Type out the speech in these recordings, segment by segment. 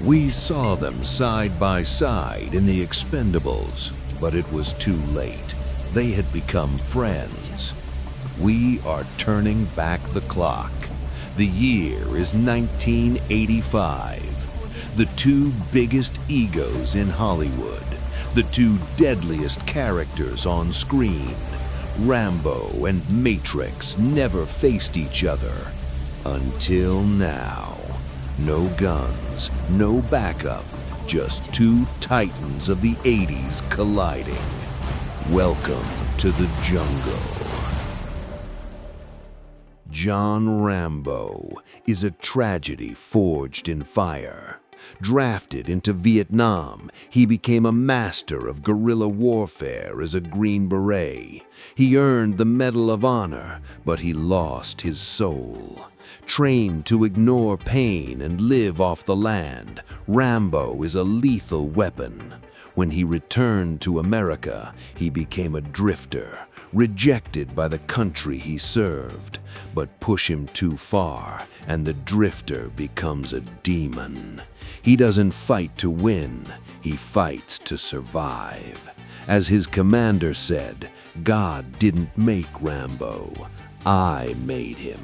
We saw them side by side in the Expendables, but it was too late. They had become friends. We are turning back the clock. The year is 1985. The two biggest egos in Hollywood, the two deadliest characters on screen, Rambo and Matrix, never faced each other. Until now. No guns, no backup, just two titans of the 80s colliding. Welcome to the jungle. John Rambo is a tragedy forged in fire. Drafted into Vietnam, he became a master of guerrilla warfare as a Green Beret. He earned the Medal of Honor, but he lost his soul. Trained to ignore pain and live off the land, Rambo is a lethal weapon. When he returned to America, he became a drifter, rejected by the country he served. But push him too far, and the drifter becomes a demon. He doesn't fight to win, he fights to survive. As his commander said, God didn't make Rambo, I made him.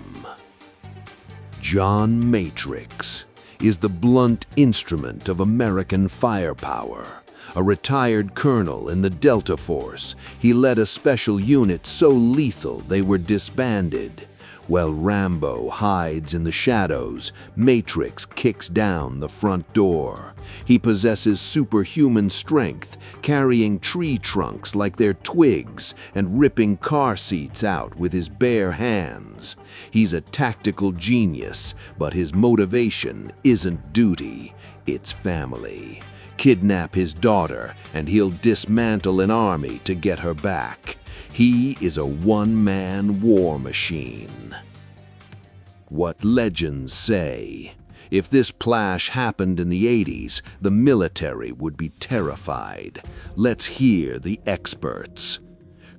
John Matrix is the blunt instrument of American firepower. A retired colonel in the Delta Force, he led a special unit so lethal they were disbanded. While Rambo hides in the shadows, Matrix kicks down the front door. He possesses superhuman strength, carrying tree trunks like they're twigs and ripping car seats out with his bare hands. He's a tactical genius, but his motivation isn't duty, it's family. Kidnap his daughter, and he'll dismantle an army to get her back. He is a one-man war machine. What legends say. If this clash happened in the 80s, the military would be terrified. Let's hear the experts.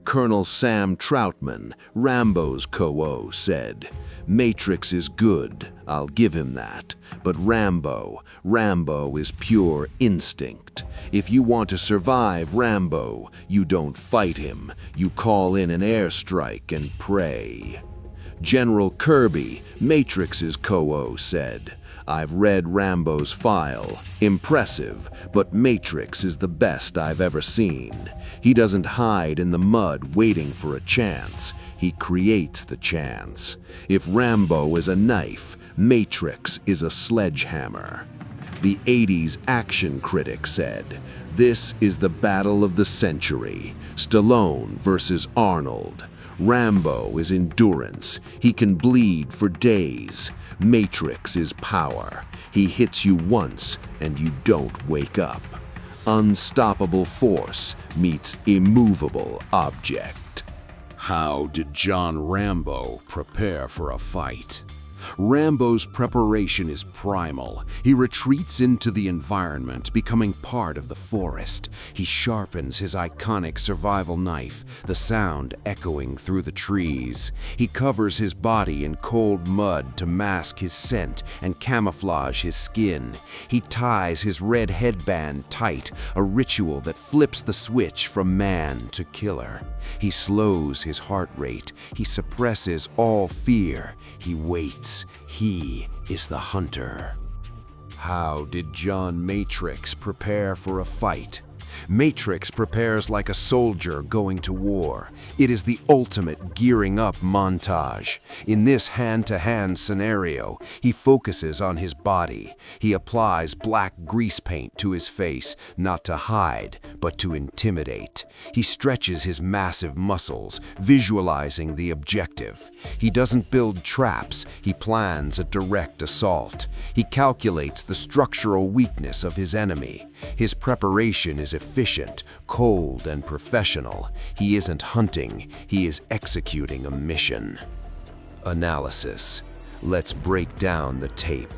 Colonel Sam Troutman, Rambo's co-O, said, Matrix is good, I'll give him that. But Rambo is pure instinct. If you want to survive Rambo, you don't fight him. You call in an airstrike and pray. General Kirby, Matrix's co-O, said, I've read Rambo's file. Impressive, but Matrix is the best I've ever seen. He doesn't hide in the mud waiting for a chance. He creates the chance. If Rambo is a knife, Matrix is a sledgehammer. The 80s action critic said, this is the battle of the century. Stallone versus Arnold. Rambo is endurance. He can bleed for days. Matrix is power. He hits you once and you don't wake up. Unstoppable force meets immovable object. How did John Rambo prepare for a fight? Rambo's preparation is primal. He retreats into the environment, becoming part of the forest. He sharpens his iconic survival knife, the sound echoing through the trees. He covers his body in cold mud to mask his scent and camouflage his skin. He ties his red headband tight, a ritual that flips the switch from man to killer. He slows his heart rate. He suppresses all fear. He waits. He is the hunter. How did John Matrix prepare for a fight? Matrix prepares like a soldier going to war. It is the ultimate gearing up montage. In this hand-to-hand scenario, he focuses on his body. He applies black grease paint to his face, not to hide, but to intimidate. He stretches his massive muscles, visualizing the objective. He doesn't build traps, he plans a direct assault. He calculates the structural weakness of his enemy. His preparation is efficient, cold, and professional. He isn't hunting, he is executing a mission. Analysis. Let's break down the tape.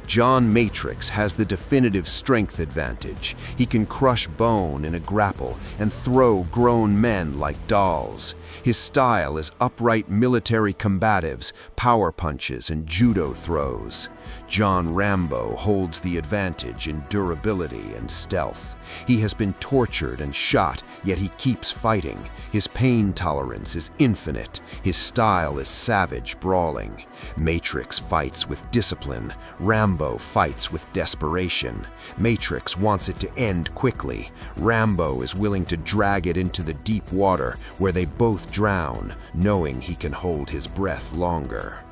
John Matrix has the definitive strength advantage. He can crush bone in a grapple and throw grown men like dolls. His style is upright military combatives, power punches, and judo throws. John Rambo holds the advantage in durability and stealth. He has been tortured and shot, yet he keeps fighting. His pain tolerance is infinite. His style is savage brawling. Matrix fights with discipline. Rambo fights with desperation. Matrix wants it to end quickly. Rambo is willing to drag it into the deep water where they both drown, knowing he can hold his breath longer.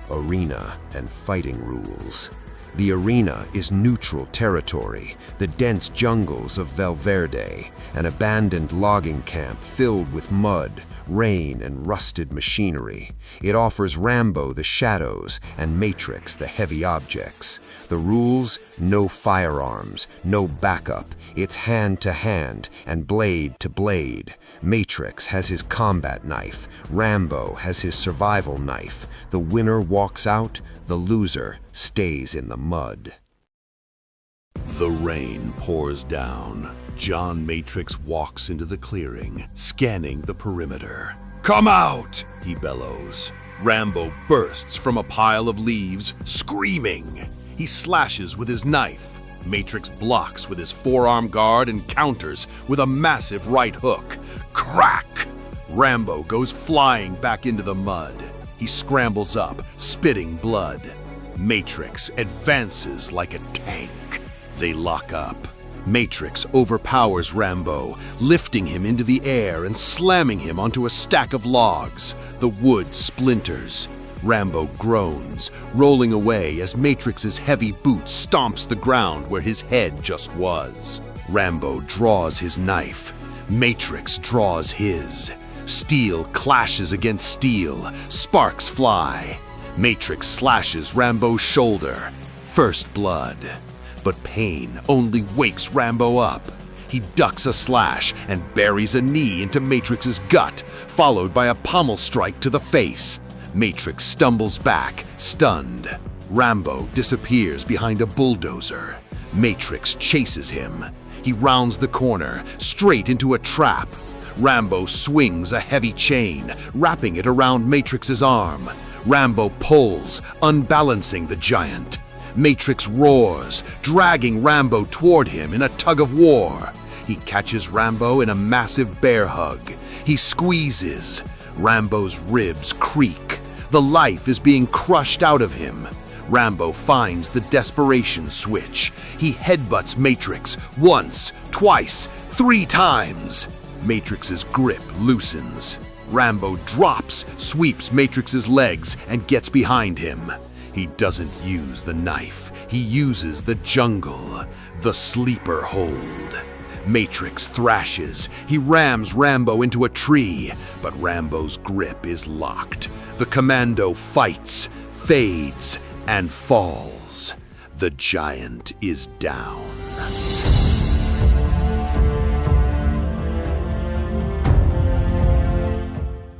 Arena and fighting rules. The arena is neutral territory, the dense jungles of Valverde, an abandoned logging camp filled with mud, rain, and rusted machinery. It offers Rambo the shadows and Matrix the heavy objects. The rules: no firearms, no backup. It's hand to hand and blade to blade. Matrix has his combat knife. Rambo has his survival knife. The winner walks out, the loser stays in the mud. The rain pours down. John Matrix walks into the clearing, scanning the perimeter. "Come out!" he bellows. Rambo bursts from a pile of leaves, screaming. He slashes with his knife. Matrix blocks with his forearm guard and counters with a massive right hook. Crack! Rambo goes flying back into the mud. He scrambles up, spitting blood. Matrix advances like a tank. They lock up. Matrix overpowers Rambo, lifting him into the air and slamming him onto a stack of logs. The wood splinters. Rambo groans, rolling away as Matrix's heavy boot stomps the ground where his head just was. Rambo draws his knife. Matrix draws his. Steel clashes against steel. Sparks fly. Matrix slashes Rambo's shoulder. First blood. But pain only wakes Rambo up. He ducks a slash and buries a knee into Matrix's gut, followed by a pommel strike to the face. Matrix stumbles back, stunned. Rambo disappears behind a bulldozer. Matrix chases him. He rounds the corner, straight into a trap. Rambo swings a heavy chain, wrapping it around Matrix's arm. Rambo pulls, unbalancing the giant. Matrix roars, dragging Rambo toward him in a tug-of-war. He catches Rambo in a massive bear hug. He squeezes. Rambo's ribs creak. The life is being crushed out of him. Rambo finds the desperation switch. He headbutts Matrix once, twice, 3 times. Matrix's grip loosens. Rambo drops, sweeps Matrix's legs, and gets behind him. He doesn't use the knife. He uses the jungle, the sleeper hold. Matrix thrashes. He rams Rambo into a tree, but Rambo's grip is locked. The Commando fights, fades, and falls. The giant is down.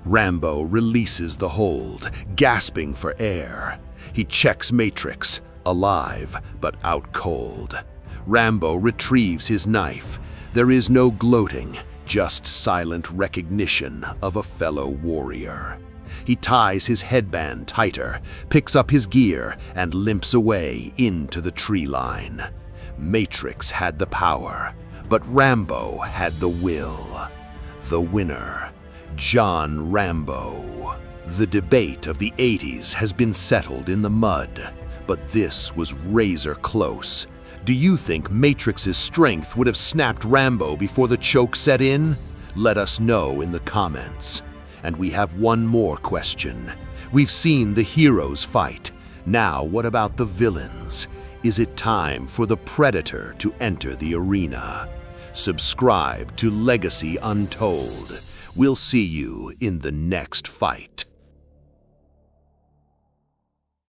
Rambo releases the hold, gasping for air. He checks Matrix, alive but out cold. Rambo retrieves his knife. There is no gloating, just silent recognition of a fellow warrior. He ties his headband tighter, picks up his gear, and limps away into the tree line. Matrix had the power, but Rambo had the will. The winner, John Rambo. The debate of the 80s has been settled in the mud, but this was razor close. Do you think Matrix's strength would have snapped Rambo before the choke set in? Let us know in the comments. And we have one more question. We've seen the heroes fight. Now what about the villains? Is it time for the Predator to enter the arena? Subscribe to Legacy Untold. We'll see you in the next fight.